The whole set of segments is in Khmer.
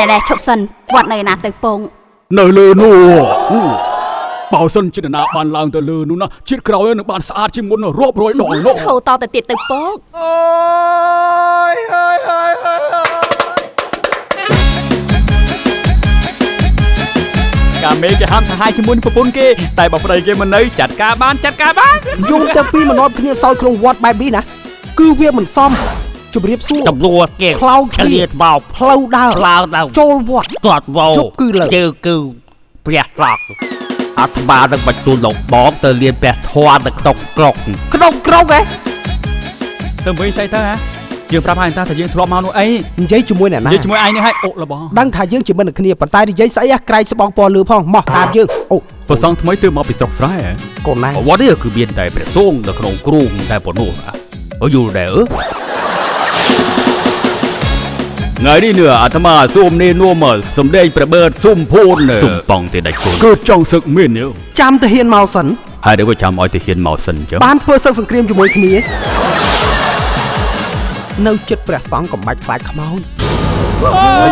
này chụp sân vọt này nạt từ bông nơi lừa nô bảo sân chỉ là nạp bàn làng từ lừa nô na chiết khảo ấy bàn sạch chỉ muốn rộp rồi đỏ nọ hầu to từ tiệt từ bông cả mấy cái ham thằng hai chỉ muốn phục vốn kia tại bảo đây kia mình ấy chặt cá bán dùng tập pi mà nói kia sau không vọt bài bí nè cứ việc mình xong chụp riệp xuống chụp lùa kẹt cloud liệt vào cloud đào trôi vọt tọt vào chụp cứ lời chơi cứ bẹt lọtอัตมาดังบัดตูหลงบอกเตอเรียนแปดทวนกรกไง từ mấy say ta hả dương prap hai ta thầy dương thọ mau nữa ấy និយាយជាមួយអ្នកណា dươngជាមួយឯងនេះឲ្យអូលបង ដឹងថាយើងជាមិត្តគ្នាប៉ុន្តែនិយាយស្អីក្រៃស្បងពណ៌លឺផងមកតាមយើងអូ ប្រសងថ្មីទើបមកពីស្រុកស្រែ កូនណា វត្តនេះគឺមានតែព្រះសង្ឃនៅក្នុងគ្រូតែប៉ុណ្ណោះយល់ដែរថ្ងៃនេះnữaអាត្មាសូមនេះនាំមកសម្ដែងព្រះបាទសុំភូនសុំប៉ងទេដាច់គូន cứ trong sực miền nhiều ចាំទៅហ៊ានមកសិន ហើយដល់ចាំឲ្យទៅហ៊ានមកសិនចឹង បានធ្វើសឹកសង្គ្រាមជាមួយគ្នានៅចិត្តព្រះសង្ឃកំបាច់ខ្លាចខ្មោច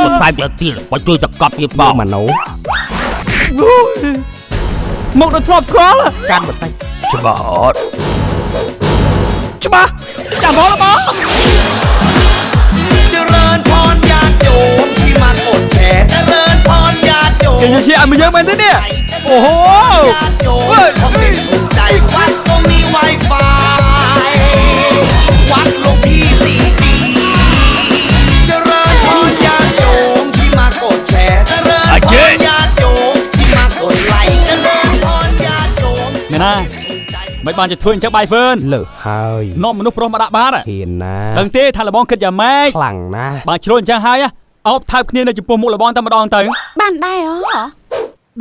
បន្ថែមទៅទៀតបើជួយតកប់ទៀតបង ម៉ាណូ មកដល់ធ្លាប់ស្គាល់ កាន់បន្តិច ច្បាស់អត់ ច្បាស់ ចាំបងបង เจริญพรญาติโยมที่มากดแชร์เจริญพรญาติโยม គេនិយាយឲ្យមកយើងមែនទេនេះអូហូ ญาติโยมของเด็กถูกใจวัดก็มี Wi-Fi วัดหลวงพี่สีดีเจริญพรญาติโยมที่มากดแชร์เจริญพรญาติโยมที่มากดไลค์เจริญพรญาติโยม នេះណាមិនបានจะធ្វើអញ្ចឹងបាយហ្វឺន លើហើយ នាំមនុស្សប្រុសមកដាក់បាត ហ៊ានណា ដឹងទេថាលបងគិតយ៉ាងម៉េច ខ្លាំងណាស់ បានជ្រុលអញ្ចឹងហើយអោបថើបគ្នានៅចំពោះមុខលបងតែម្ដងទៅ ban đai hả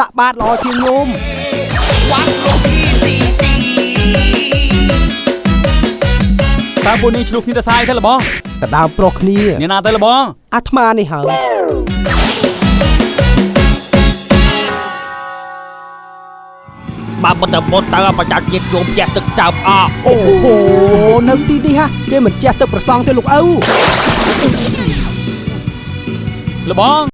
ដាក់បាតល្អជាងញោម วัดหลวงพี่สีดี តើពួកនេះឆ្លុះគ្នាទៅសាយទៅលបង ដដើមប្រុសគ្នា អ្នកណាទៅលបង អាត្មានេះហើយ បើមិនតែមុតតើប្រជាជាតិយំចេះទឹកចើបអ អូហូនៅទីនេះហ่ะគេមិនចេះទឹកប្រសងទេលោកឪ លបង